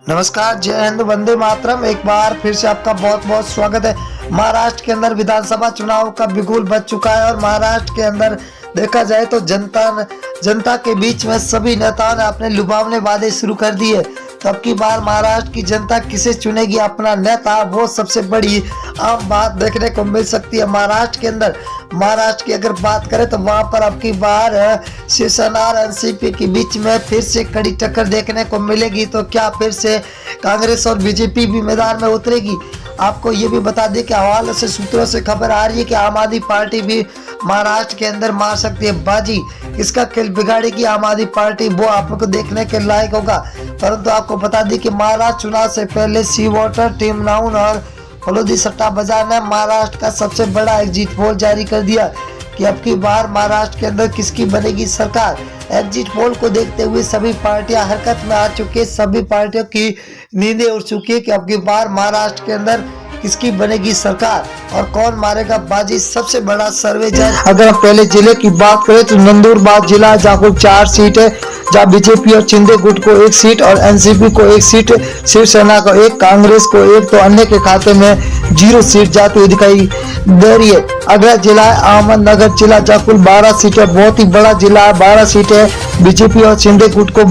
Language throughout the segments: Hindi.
नमस्कार, जय हिंद, वंदे मातरम। एक बार फिर से आपका बहुत बहुत स्वागत है। महाराष्ट्र के अंदर विधानसभा चुनाव का बिगुल बज चुका है और महाराष्ट्र के अंदर देखा जाए तो जनता के बीच में सभी नेताओं ने अपने लुभावने वादे शुरू कर दिए। तो अब की बार महाराष्ट्र की जनता किसे चुनेगी अपना नेता, वो सबसे बड़ी आम बात देखने को मिल सकती है महाराष्ट्र के अंदर। महाराष्ट्र की अगर बात करें तो वहां पर अब की बार शिवसेना और एनसीपी के बीच में फिर से कड़ी टक्कर देखने को मिलेगी। तो क्या फिर से कांग्रेस और बीजेपी भी मैदान में उतरेगी? आपको ये भी बता दें कि हवाले से सूत्रों से खबर आ रही है कि आम आदमी पार्टी भी महाराष्ट्र के अंदर मार सकती है बाजी। किसका खेल बिगाड़ेगी आम आदमी पार्टी, वो आपको देखने के लायक होगा। परंतु आपको बता दें कि महाराष्ट्र चुनाव से पहले सी वोटर, टीम नाउन और फलोदी सट्टा बाजार ने महाराष्ट्र का सबसे बड़ा एग्जिट पोल जारी कर दिया कि अब की बार महाराष्ट्र के अंदर किसकी बनेगी सरकार। एग्जिट पोल को देखते हुए सभी पार्टियां हरकत में आ चुकी है। सभी पार्टियों की नींदें उड़ चुकी है कि अब की बार महाराष्ट्र के अंदर किसकी बनेगी सरकार और कौन मारेगा बाजी। सबसे बड़ा सर्वे अगर हम पहले जिले की बात करें तो नंदुरबार जिला जहाँ कुल 4 सीट है, जहाँ बीजेपी और शिंदे गुट को 1 सीट और एनसीपी को 1 सीट, शिवसेना को 1, कांग्रेस को 1, तो अन्य के खाते में 0 सीट जाती हुई दिखाई दे रही है। अगला जिला है अहमदनगर जिला जहाँ कुल 12 सीटें, बहुत ही बड़ा जिला है, 12 सीटें। बीजेपी और शिंदे गुट को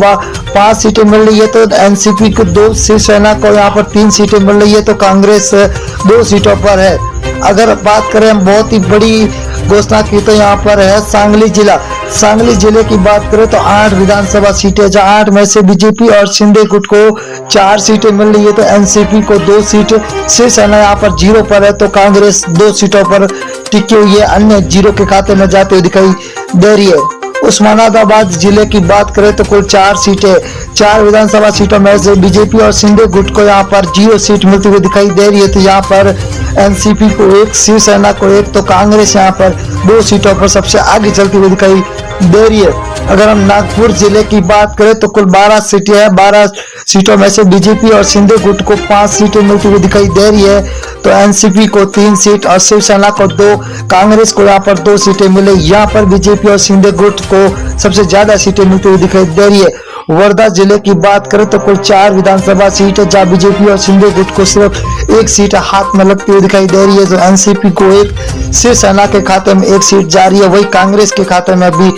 5 सीटें मिल रही है, तो एनसीपी को 2, शिवसेना को यहाँ पर 3 सीटें मिल रही है, तो कांग्रेस 2 सीटों पर है। अगर बात करें हम बहुत ही बड़ी घोषणा की तो यहाँ पर है सांगली जिला। सांगली जिले की बात करें तो 8 विधानसभा सीटें, जहाँ 8 में से बीजेपी और शिंदे गुट को 4 सीटें मिल रही है, तो एनसीपी को 2 सीट, शिवसेना यहाँ पर 0 पर है, तो कांग्रेस 2 सीटों पर टिकी हुई है, अन्य 0 के खाते में जाते हुए दिखाई दे रही है। उस्मानाबाद जिले की बात करें तो कुल 4 सीटें, 4 विधानसभा सीटों में से बीजेपी और शिंदे गुट को यहाँ पर 0 सीट मिलती हुई दिखाई दे रही है, तो यहाँ पर एनसीपी को 1, शिवसेना को 1, तो कांग्रेस यहाँ पर 2 सीटों पर सबसे आगे चलती हुई दिखाई दे रही है। अगर हम नागपुर जिले की बात करें तो कुल 12 सीटें हैं, 12 सीटों में से बीजेपी और शिंदे गुट को 5 सीटें मिलती हुई दिखाई दे रही है, तो एनसीपी को 3 सीट और शिवसेना को 2, कांग्रेस को यहाँ पर 2 सीटें मिले। यहाँ पर बीजेपी और शिंदे गुट को सबसे ज्यादा सीटें मिलती हुई दिखाई दे रही है। वर्धा जिले की बात करें तो कुल 4 विधानसभा सीट है, जहाँ बीजेपी और शिंदे गुट को सिर्फ 1 सीट हाथ में लगती हुई दिखाई दे रही है, तो एनसीपी को 1, शिवसेना के खाते में 1 सीट जा रही है, वही कांग्रेस के खाते में भी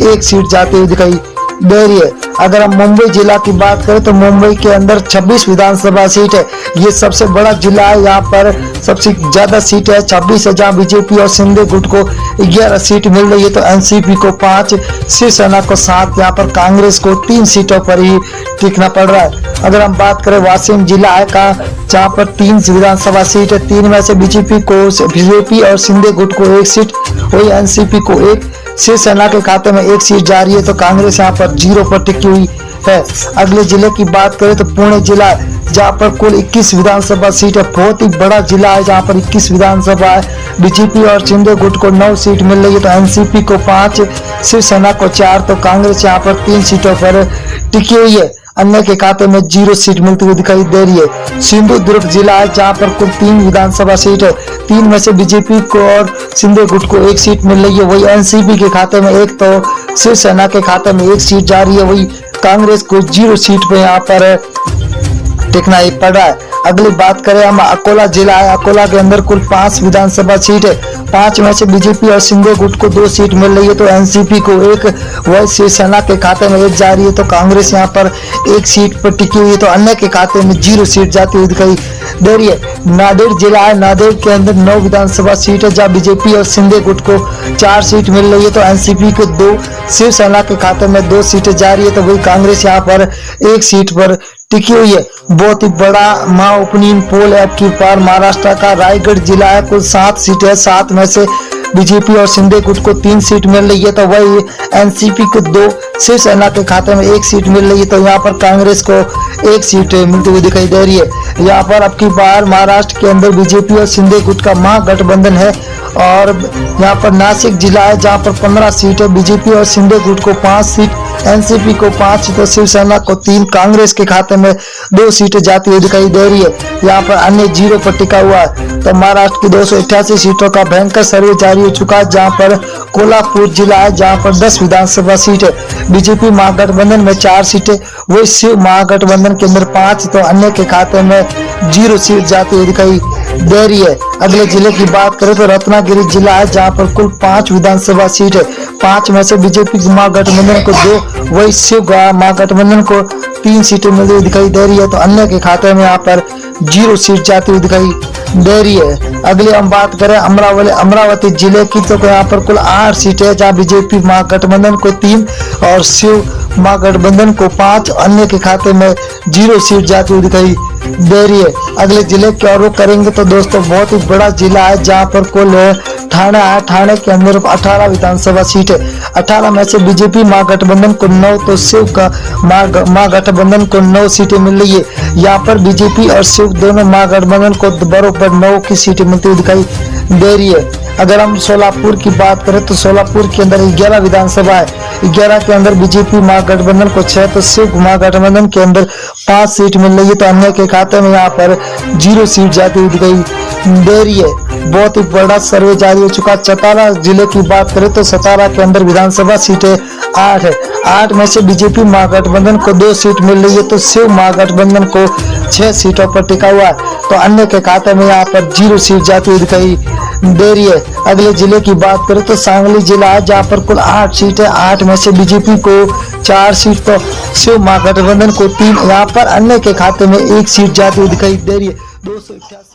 1 सीट जाती हुई दिखाई दे रही है। अगर हम मुंबई जिला की बात करें तो मुंबई के अंदर 26 विधानसभा सीट है, ये सबसे बड़ा जिला है, यहाँ पर सबसे ज्यादा सीट है 26 है, जहाँ बीजेपी और शिंदे गुट को 11 सीट मिल रही है, तो एनसीपी को 5, शिवसेना को 7, यहाँ पर कांग्रेस को 3 सीटों पर ही टिकना पड़ रहा है। अगर हम बात करें वाशिम जिला है का, जहाँ पर 3 विधानसभा सीट है, 3 में से बीजेपी और शिंदे गुट को 1 सीट, वही एनसीपी को 1, शिवसेना के खाते में 1 सीट जा रही है, तो कांग्रेस यहाँ पर 0 पर टिकी हुई है। अगले जिले की बात करें तो पुणे जिला है, जहाँ पर कुल 21 विधानसभा सीट है, बहुत ही बड़ा जिला है, जहाँ पर 21 विधानसभा है। बीजेपी और शिंदे गुट को 9 सीट मिल रही है, तो एनसीपी को 5, शिवसेना को 4, तो कांग्रेस यहाँ पर 3 सीटों पर टिकी हुई है, अन्य के खाते में 0 सीट मिलती हुई दिखाई दे रही है। सिंधुदुर्ग जिला है, जहाँ पर कुल 3 विधानसभा सीट है, 3 में से बीजेपी को और शिंदे गुट को 1 सीट मिल रही है, वही एनसीपी के खाते में 1, तो शिवसेना के खाते में 1 सीट जा रही है, वही कांग्रेस को 0 सीट पे यहाँ पर टिकना ही पड़ रहा है। अगली बात करें हम अकोला जिला है, अकोला के अंदर कुल 5 विधानसभा सीट है, 5 में से बीजेपी और शिंदे गुट को 2 सीट मिल रही है, तो एनसीपी को 1, वह शिवसेना के खाते में 1 जा रही है, तो कांग्रेस यहाँ पर 1 सीट पर टिकी हुई है, तो अन्य के खाते में 0 सीट जाती हुई दिखाई दे रही है। नांदेड़ जिला है, नांदेड़ के अंदर 9 विधानसभा सीट है, जहाँ बीजेपी और शिंदे गुट को 4 सीट मिल रही है, तो एनसीपी को 2, शिवसेना के खाते में 2 सीटें जा रही है, तो वही कांग्रेस यहाँ पर 1 सीट पर टिकी हुई है। बहुत ही बड़ा महा ओपिनियन पोल है अब की बार महाराष्ट्र का। रायगढ़ जिला है, कुल 7 सीटें है, 7 में से बीजेपी और शिंदे गुट को 3 सीट मिल रही है, तो वही एनसीपी को 2, शिवसेना के खाते में 1 सीट मिल रही है, तो यहाँ पर कांग्रेस को 1 सीट मिलती हुई दिखाई दे रही है। यहाँ पर अब की बार महाराष्ट्र के अंदर बीजेपी और शिंदे गुट का महागठबंधन है। और यहाँ पर नासिक जिला है, जहाँ पर 15 सीट है, बीजेपी और शिंदे गुट को 5 सीट, एनसीपी को 5 तो शिवसेना को 3, कांग्रेस के खाते में 2 सीटें जाती हुई दिखाई दे रही है। यहाँ पर अन्य जीरो पर टिका हुआ है। तो महाराष्ट्र की 288 सीटों का भयंकर सर्वे जारी हो चुका है, जहाँ पर कोल्हापुर जिला है जहाँ पर 10 विधानसभा सीट है। बीजेपी महागठबंधन में 4 सीटें, वही शिव महागठबंधन के अंदर 5 तो अन्य के खाते में 0 सीट जाती हुई दिखाई दे रही है। अगले जिले की बात करें तो रत्नागिरी जिला है जहाँ पर कुल 5 विधानसभा सीट है। 5 में से बीजेपी महागठबंधन को 2, वही शिव महागठबंधन को 3 सीटें मिलती हुई दिखाई दे रही है। तो अन्य के खाते में यहाँ पर 0 सीट जाती हुई दिखाई दे रही है। अगली हम बात करें अमरावती जिले की, तो यहाँ पर कुल 8 सीटें है, जहाँ बीजेपी महागठबंधन को 3 और शिव महागठबंधन को 5, अन्य के खाते में 0 सीट जाती हुई दिखाई दे रही है। अगले जिले की ओर रुख करेंगे तो दोस्तों बहुत ही बड़ा जिला है जहाँ पर कुल ठाणे है। ठाणे के अंदर 18 विधानसभा सीट है। 18 में से बीजेपी महागठबंधन को 9 तो शिव का महागठबंधन को 9 सीटें मिल रही है। यहाँ पर बीजेपी और शिव दोनों महागठबंधन को बराबर 9 की सीटें मिलती हुई दिखाई दे रही है। अगर हम सोलापुर की बात करें तो सोलापुर के अंदर 11 विधानसभा है। 11 के अंदर बीजेपी महागठबंधन को 6 तो शिव महागठबंधन के अंदर 5 सीट मिल रही है। तो अन्य के खाते में यहाँ पर 0 सीट जाती हुई दिखाई दे रही है। बहुत ही बड़ा सर्वे जारी हो चुका। सतारा जिले की बात करें तो सतारा के अंदर विधानसभा सीटें 8 है। 8 में से बीजेपी महागठबंधन को 2 सीट मिल रही है, तो शिव महागठबंधन को 6 सीटों पर टिका हुआ है। तो अन्य के खाते में यहाँ पर 0 सीट जाती हुई दिखाई दे रही है। अगले जिले की बात करें तो सांगली जिला है जहाँ पर कुल 8 सीट है। 8 में से बीजेपी को 4 सीट तो शिव महागठबंधन को 3, यहाँ पर अन्य के खाते में 1 सीट जाती हुई दिखाई दे रही है। 288